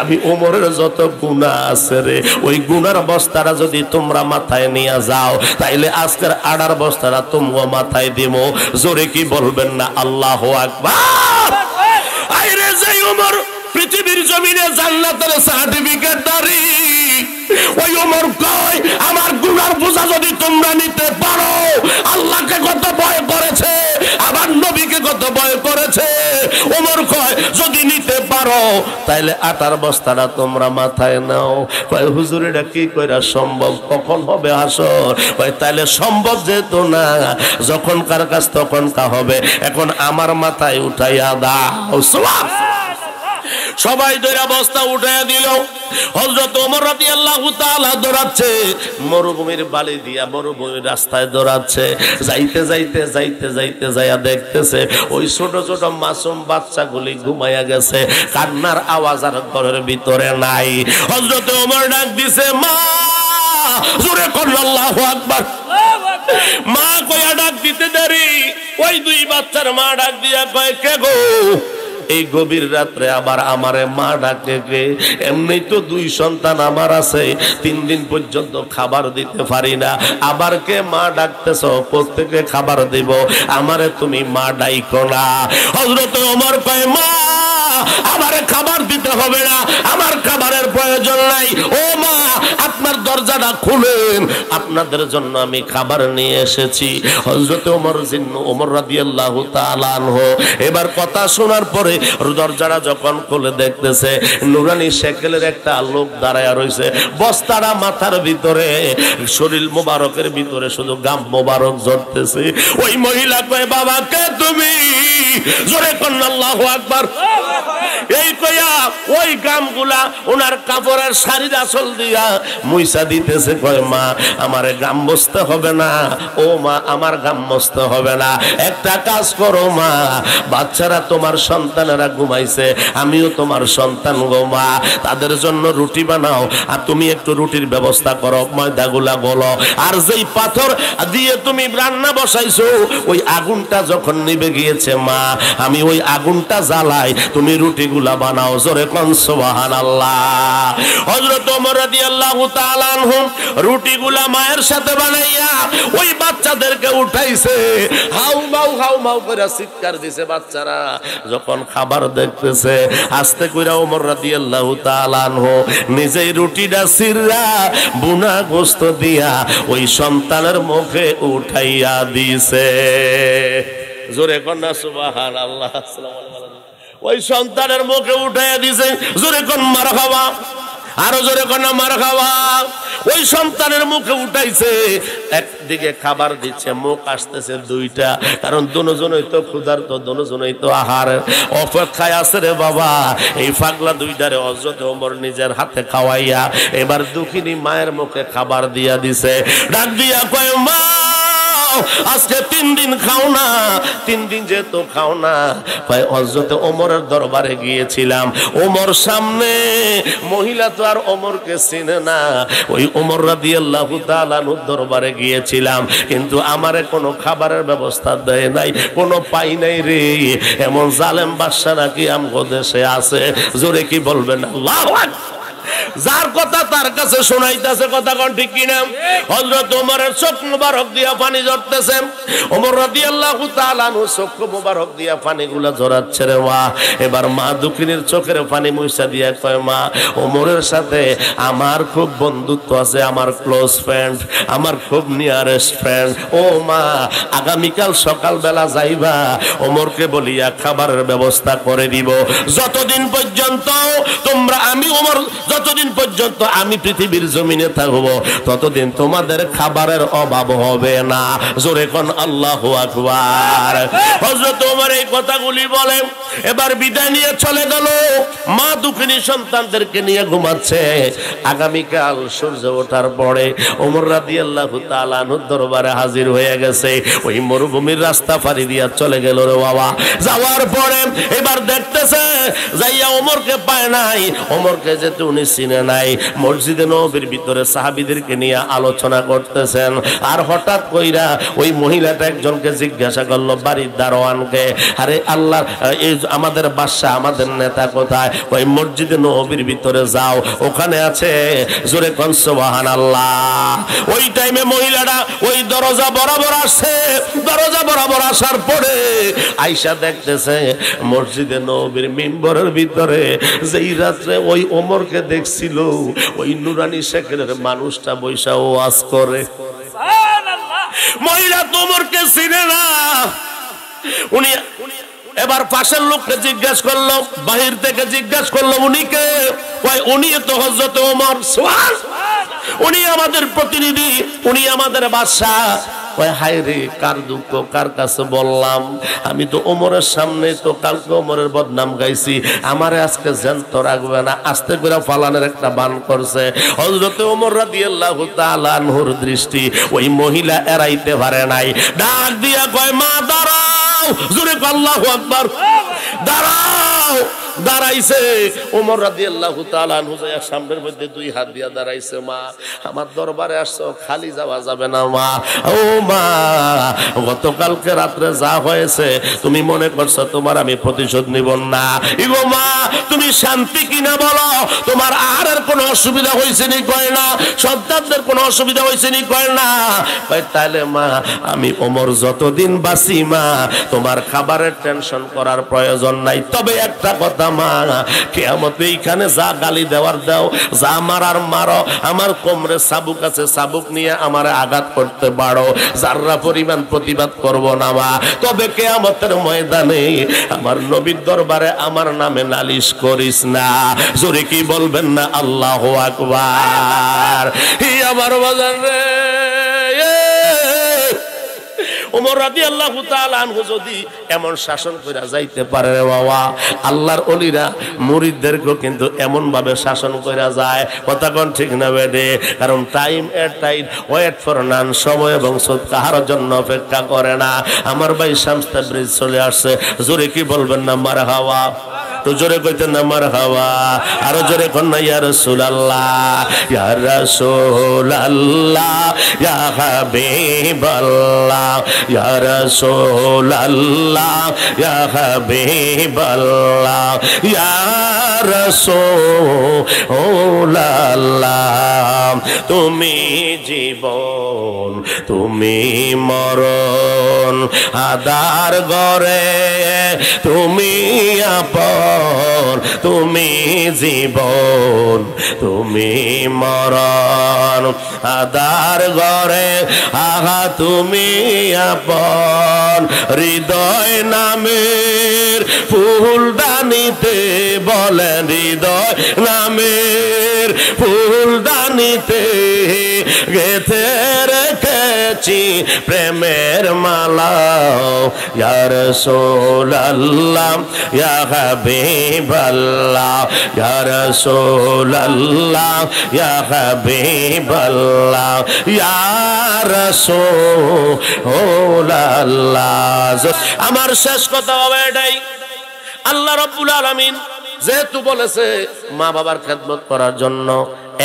Speaker 1: আমি ওমরের যত গুনাহ আছে রে, ওই গুনার বস্তাটা যদি তোমরা মাথায় নিয়ে যাও, তাইলে আজকের আড়ার বস্তাটা তোমরা মাথায় দিব। জোরে কি বলবেন না আল্লাহু আকবার? আইরে যাই ওমর পৃথিবীর জমিনে জান্নাতের সার্টিফিকেট দাঁড়ি। ওই ওমর কয়, আমার গুনার বোঝা যদি তোমরা নিতে পারো, আল্লাহকে কত ভয় করেছে, আমার নবীকে কত ভয় করেছে। ওমর কয় যদি নিতে পারো তাইলে আটার বস্তাটা তোমরা মাথায় নাও। কয় হুজুর এটা কি কইরা সম্ভব, কখন হবে হাসর? কয় তাইলে সম্ভব যেহেতু না, যখন কার কাছ তখন কা হবে, এখন আমার মাথায় উঠাইয়া দাও। সুবহানাল্লাহ। সবাই ধরে বস্তা উঠাইয়া দিল। হযরত ওমর রাদিয়াল্লাহু তাআলা দৌড়াচ্ছে, মরুভূমির বালি দিয়া মরুভূমির রাস্তায় দৌড়াচ্ছে। যাইতে যাইতে যাইতে যাইতে যাইয়া দেখতেছে ওই ছোট ছোট মাসুম বাচ্চাগুলি ঘুমাইয়া গেছে, কান্নার আওয়াজ আর ঘরের ভিতরে নাই। হযরত ওমর ডাক দিছে, মা, জোরে কর আল্লাহু আকবার। মা কইয়া ডাক দিতে দেরি, ওই দুই বাচ্চার মা ডাক দিয়া কয়, কে গো? এই গভীর রাত্রে আবার আমারে মা ডাকে কে? এমনি তো দুই সন্তান আমার আছে, 3 দিন পর্যন্ত খাবার দিতে পারি না, আবার কে মা ডাকতেছ? প্রত্যেকে খাবার দিব, আমারে তুমি মা ডাইকো না। হযরত ওমর কয়, মা আমারে খাবার দিতে হবে না, আমার খাবারের প্রয়োজন নাই। ও মা, আপনার দরজাটা খুলেন, আপনাদের জন্য আমি খাবার নিয়ে এসেছি। হযরত ওমর রাদিয়াল্লাহু তাআলা আনহু এবার কথা শোনার পরে দরজাটা যখন খুলে দেখতেছে নুরানি শেকেলের একটা লোক দাঁড়ায়া রইছে, বস্তাটা মাথার ভিতরে, শরীর মোবারকের ভিতরে শুধু গাম মোবারক ঝরতেছে। ওই মহিলা কয়, বাবা কে তুমি? জোরে কোন আল্লাহু আকবার। এই কইয়া ওই গামগুলা ওনার কাপড়ের শাড়ির আঁচল দিয়া মুইসা দিতেছে। কয়, মা আমারে গাম মুছতে হবে না। ও মা, আমার গাম মুছতে হবে না, একটা কাজ করো মা, বাচ্চারা তোমার সন্তানেরা ঘুমাইছে, আমিও তোমার সন্তান গো মা, তাদের জন্য রুটি বানাও, আর তুমি একটু রুটির ব্যবস্থা করো, ময়দাগুলা গলো, আর যেই পাথর দিয়ে তুমি রান্না বসাইছো ওই আগুনটা যখন নিভে গিয়েছে মা, আমি ওই আগুনটা জ্বালাই, তুমি রুটিগুলা বানাও। জোরে কোন সুবহানাল্লাহ। হযরত ওমর রাদিয়াল্লাহু তাআলা আনহু রুটিগুলা মায়ের সাথে বানাইয়া ওই বাচ্চাদেরকে উঠাইছে, হাউ মাউ করে চিৎকার দিছে। বাচ্চারা যখন খাবার দেখতেছে, আস্তে কইরা ওমর রাদিয়াল্লাহু তাআলা আনহু নিজেই রুটিটা ছিঁড়া বুনা গোশত দিয়া ওই সন্তানের মুখে উঠাইয়া দিছে। জোরে কোন সুবহানাল্লাহ। আসসালামু আলাইকুম। ওই সন্তানের মুখে উঠাইয়া দিছে। জোরে কোন মারহাবা, আরো জোরে কোন মারহাবা। ওই সন্তানের মুখে উঠাইছে, একদিকে খাবার দিচ্ছে, মুখ আসতেছে দুইটা, কারণ দুজনই তো ক্ষুধার্ত, দুজনই তো আহার অপেক্ষায় আছে রে বাবা। এই পাগলা দুইটারে হযরত ওমর নিজের হাতে খাওয়াইয়া এবার দুঃখিনী মায়ের মুখে খাবার দিয়া দিছে। ডাক দিয়া কয়, মা আজকে 3 দিন খাও না। 3 দিন যেহেতু খাও না, হযরত ওমরের দরবারে গিয়েছিলাম, ওমর সামনে, মহিলা তো আর ওমরকে চিনে না, ওই ওমর রাদিয়াল্লাহু তাআলা আনহুর দরবারে গিয়েছিলাম, কিন্তু আমারে কোনো খাবারের ব্যবস্থা দেয় নাই, কোনো পাই নাই রে। এমন জালেম বাদশা নাকি আমগো দেশে আছে? জোরে কি বলবেন আল্লাহু আকবার। যার কথা তার কাছে শোনাইতেছে, কথা কোন ঠিক কিনা? হযরত ওমরের চোখ মোবারক দিয়া পানি ঝরতেছে। ওমর রাদিয়াল্লাহু তাআলা আনহু চোখ মোবারক দিয়া পানিগুলা ঝরাচ্ছে রে মা। এবার মা দুঃখিনীর চোখের পানি মুছা দিয়া কয়, মা ওমরের সাথে আমার খুব বন্ধুত্ব আছে, আমার ক্লোজ ফ্রেন্ড, আমার খুব নিয়ারেস্ট ফ্রেন্ড। ও মা, আগামীকাল সকালবেলা যাইবা, ওমরকে বলিয়া খাবারের ব্যবস্থা করে দিব। যতদিন পর্যন্ত তোমরা, আমি ওমর, যতদিন পর্যন্ত আমি পৃথিবীর জমিনে থাকবো ততদিন তোমাদের খাবারের অভাব হবে না। জোরে কোন আল্লাহু আকবার। হযরত ওমর এই কথাগুলি বলে, এবার বিদায় নিয়ে চলে গেল। মা দুঃখিনী সন্তানদেরকে নিয়ে ঘুমাচ্ছে। আগামীকাল সূর্য ওঠার পরে ওমর রাদিয়াল্লাহু তাআলা আনহুর দরবারে হাজির হয়ে গেছে। ওই মরুভূমির রাস্তা পাড়ি দিয়া চলে গেল রে বাবা। যাওয়ার পরে এবার দেখতেছে যাইয়া ওমরকে পায় নাই, ওমরকে যেতে উনি চিনে নাই। মসজিদে নববীর ভিতরে সাহাবীদেরকে নিয়ে আলোচনা করতেছেন। আর হঠাৎ কইরা ওই মহিলাটা একজনকে জিজ্ঞাসা করলো, বাড়ির দারোয়ানকে, আরে আল্লাহ, এই আমাদের বাদশা, আমাদের নেতা কোথায়? ওই মসজিদে নববীর ভিতরে যাও, ওখানে আছে। জোরে কোন সুবহানাল্লাহ। ওই টাইমে মহিলাটা ওই দরজা বরাবর আসছে। দরজা বরাবর আসার পরে আয়েশা দেখতেছে মসজিদে নববীর মিম্বরের ভিতরে যেই রাত্রে ওই ওমরকে দেখছিল, ওই নুরানি শেখের মানুষটা বৈশা ওয়াজ করে। মহিলা তো ওমরকে চিনে না। উনি এবার পাশের লোককে জিজ্ঞাসা করলো, বাহির থেকে জিজ্ঞাসা করলো, উনি কে? উনি তো হযরত ওমর। উনি আমাদের প্রতিনিধি, উনি আমাদের বাদশা। হায় রে, কার দুঃখ কার কাছে বললাম? আমি তো ওমরের সামনে তো কালকে ওমরের বদনাম গাইছি, আমারে আজকে জ্যান্ত রাখবে না, আস্তে করে ফালানের একটা বান করছে। হযরত ওমর রাদিয়াল্লাহু তাআলা আনহুর দৃষ্টি ওই মহিলা এড়াইতে পারে নাই। ডাক দিয়া কয়, মা দাঁড়াও। জোরে আল্লাহু আকবার। দাঁড়াও। দাঁড়াইছে ওমর রাদিয়াল্লাহু তাআলা আনহু সামনের মধ্যে দুই হাত দিয়া দাঁড়াইছে। মা, আমার দরবারে আসছো, খালি যাওয়া যাবে না মা। ও মা, গতকালকে রাত্রে যা হয়েছে তুমি মনে করছো তোমার আমি প্রতিশোধ নিব না? ইগো মা, তুমি শান্তি কিনা বলো, তোমার আহারের কোনো অসুবিধা হয়েছে নি? কয় না। সন্তানদের কোনো অসুবিধা হয়েছে নি? কয় না। তাইলে মা, আমি ওমর যতদিন বাঁচি মা, তোমার খাবারের টেনশন করার প্রয়োজন নাই। তবে একটা কথা মা, কিয়ামতে এইখানে যা গালি দেওয়ার দাও, যা মারার মারো, আমার কোমরে চাবুক আছে, চাবুক নিয়ে আমারে আঘাত করতে পারো, যাররা পরিমাণ প্রতিবাদ করব না মা। তবে কিয়ামতের ময়দানে আমার নবীর দরবারে আমার নামে নালিশ করিস না। জোরে কি বলবেন না আল্লাহু আকবার। আমার বাজার রে, ওমর রাদিয়াল্লাহু তাআলা আনহু যদি এমন শাসন করে যাইতে পারে রে বাবা, আল্লাহর ওলিরা মুরিদদেরকেও কিন্তু এমন ভাবে শাসন করে যায়। কথা কোন ঠিক না বেডে? কারণ time at time, wait for none, সময় এবং সুদ কাহার জন্য অপেক্ষা করে না। আমার ভাই শামস তাবরিজ চলে আসছে, জোরে কি বলবেন না মারহাবা? তো জোরে কইতেন না মারহাবা? আরো জোরে কোন না ইয়া রাসূলুল্লাহ, ইয়া রাসূলুল্লাহ, ইয়া হাবিবাল্লাহ, ইয়া রাসূলুল্লাহ, ইয়া হাবিবাল্লাহ, ইয়া রাসূলুল্লাহ। তুমি জীবন, তুমি মরণ, আদার ঘরে তুমি আপন, তুমি জীবন, তুমি মরণ, আদার ঘরে আহা তুমি আপন। হৃদয় নামের ফুলদানিতে, বলেন হৃদয় নামের ফুলদানিতে গেথে রেখেছি প্রেমের মালা। ইয়া রাসূলুল্লাহ, ইয়া হাবিবাল্লাহ, ইয়া রাসূলুল্লাহ, ইয়া হাবিবাল্লাহ, ইয়া রাসূলুল্লাহ। আমার শেষ কথা হবে এটাই, আল্লাহ রাব্বুল আলামিন যেহেতু বলেছে মা বাবার খেদমত করার জন্য,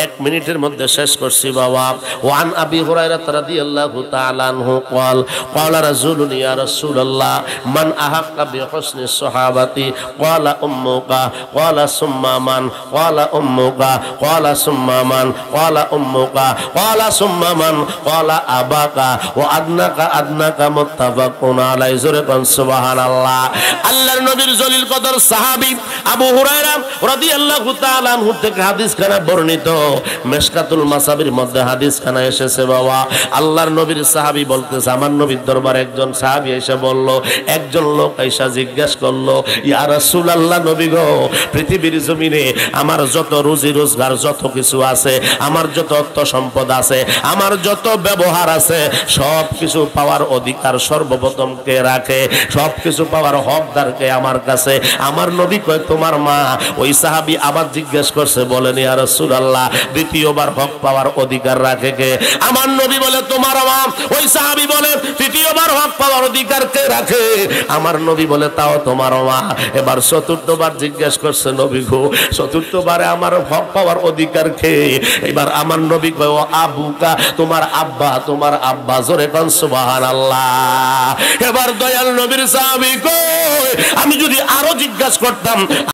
Speaker 1: এক মিনিটের মধ্যে শেষ করছি বাবা। ওয়ান আবি হুরায়রা রাদিয়াল্লাহু তাআলা আনহু قال قال رسول يا رسول الله من أحق بحسن الصحابة قال أمك قال ثم من قال أمك قال ثم من قال أمك قال ثم من قال أباك وأدناك أدناك متفق عليه سبحان الله আল্লাহর নবীর জলিল কদর সাহাবী আবু হুরায়রা রাদিয়াল্লাহু তাআলা আনহু থেকে হাদিস খানা বর্ণিত মিশকাতুল মাসাবির মধ্যে হাদিস খানা এসেছে বাবা। আল্লাহর নবীর সাহাবী বলতেছে আমার নবীর দরবারে একজন সাহাবী এসে বলল, একজন লোক এসে জিজ্ঞাসা করলো ইয়া রাসূলুল্লাহ নবী গো, পৃথিবীর জমিনে আমার যত রুজি রোজগার যত কিছু আছে, আমার যত অর্থ সম্পদ আছে, আমার যত ব্যবহার আছে, সব কিছু পাওয়ার অধিকার সর্বপ্রথম কে রাখে? সব কিছু পাওয়ার হকদারকে আমার কাছে। আমার নবী কয় তোমার মা। ওই সাহাবী আবার জিজ্ঞেস করছে, বলেন ইয়া রাসূলুল্লাহ দ্বিতীয়বার হক পাওয়ার অধিকার রাখে কে? আমার নবী বলে তোমার মা। ওই সাহাবী বলে তৃতীয়বার হক পাওয়ার অধিকার কে রাখে? আমার নবী বলে তাও তোমার মা। এবার চতুর্থবার জিজ্ঞেস করছে নবী গো, চতুর্থবারে আমার হক পাওয়ার অধিকার কে? এবার আমার নবী কয় ও আবুকা, তোমার আব্বা, তোমার আব্বা। জোরে কোন সুবহানাল্লাহ। এবার দয়াল নবীর সাহাবী কয় আমি যদি আরো জিজ্ঞাসা করতাম